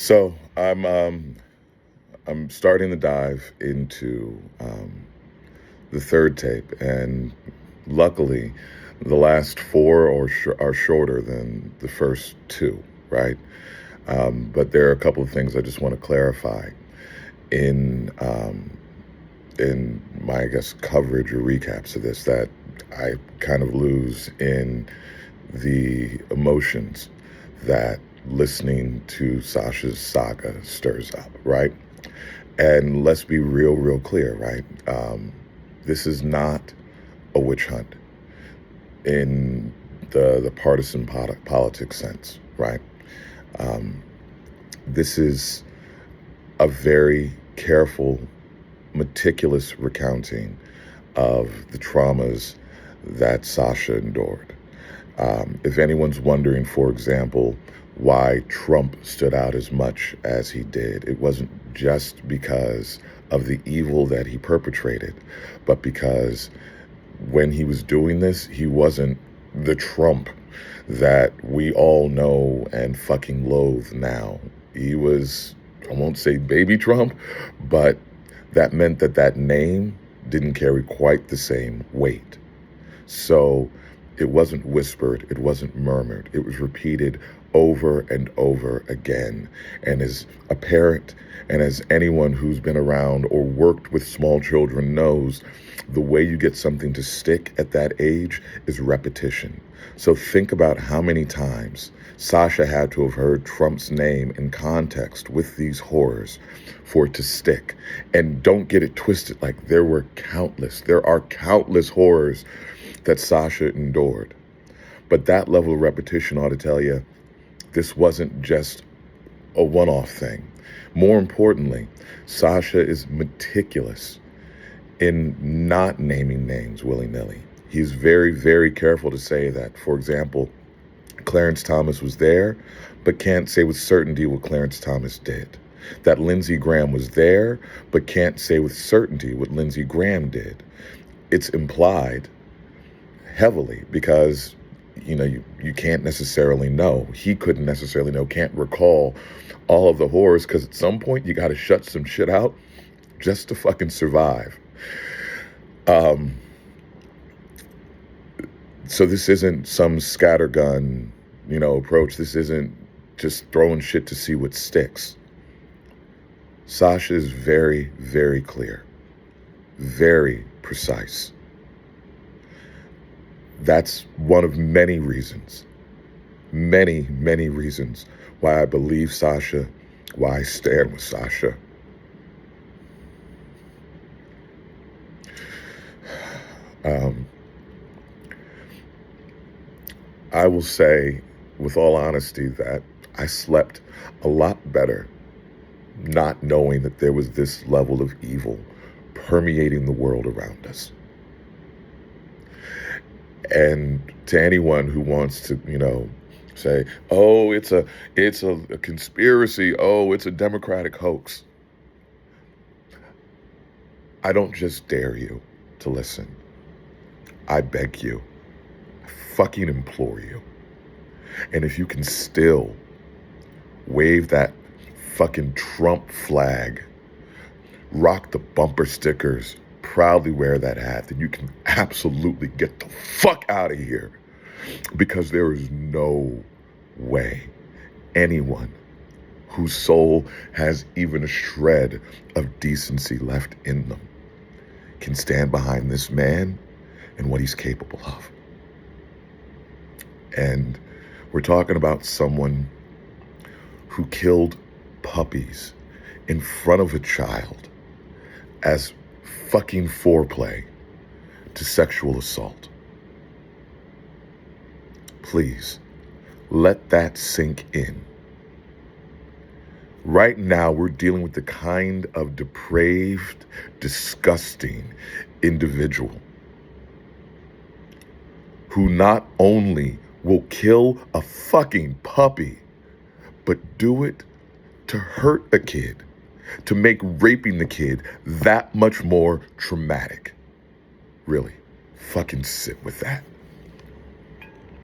So I'm starting the dive into the third tape, and luckily, the last four are shorter than the first two, right? But there are a couple of things I just want to clarify in in my, I guess, coverage or recaps of this that I kind of lose in the emotions that listening to Sascha's saga stirs up, right? And let's be real clear, right? This is not a witch hunt in the partisan politics sense, right? Um, this is a very careful, meticulous recounting of the traumas that Sascha endured. If anyone's wondering, for example, why Trump stood out as much as he did, it wasn't just because of the evil that he perpetrated, but because when he was doing this, he wasn't the Trump that we all know and fucking loathe now. He was, I won't say baby Trump, but that meant that that name didn't carry quite the same weight. So it wasn't whispered, it wasn't murmured, it was repeated over and over again. And as a parent, and as anyone who's been around or worked with small children knows, the way you get something to stick at that age is repetition. So think about how many times Sascha had to have heard Trump's name in context with these horrors for it to stick. And don't get it twisted, like there are countless horrors that Sascha endured. But that level of repetition ought to tell you this wasn't just a one-off thing. More importantly, Sascha is meticulous in not naming names willy-nilly. He's very careful to say that, for example, Clarence Thomas was there, but can't say with certainty what Clarence Thomas did. That Lindsey Graham was there, but can't say with certainty what Lindsey Graham did. It's implied heavily because, you can't necessarily know. He couldn't necessarily know, can't recall all of the horrors, because at some point you got to shut some shit out just to fucking survive. So this isn't some scattergun, approach. This isn't just throwing shit to see what sticks. Sascha is very clear, very precise. That's one of many reasons why I believe Sascha, why I stand with Sascha. I will say, with all honesty, that I slept a lot better not knowing that there was this level of evil permeating the world around us. And to anyone who wants to, say, oh, it's a conspiracy, oh, it's a Democratic hoax, I don't just dare you to listen. I beg you. I fucking implore you. And if you can still wave that fucking Trump flag, rock the bumper stickers, proudly wear that hat, then you can absolutely get the fuck out of here. Because there is no way anyone whose soul has even a shred of decency left in them can stand behind this man and what he's capable of. And we're talking about someone who killed puppies in front of a child as fucking foreplay to sexual assault. Please, let that sink in. Right now, we're dealing with the kind of depraved, disgusting individual who not only will kill a fucking puppy, but do it to hurt a kid, to make raping the kid that much more traumatic. Really, fucking sit with that.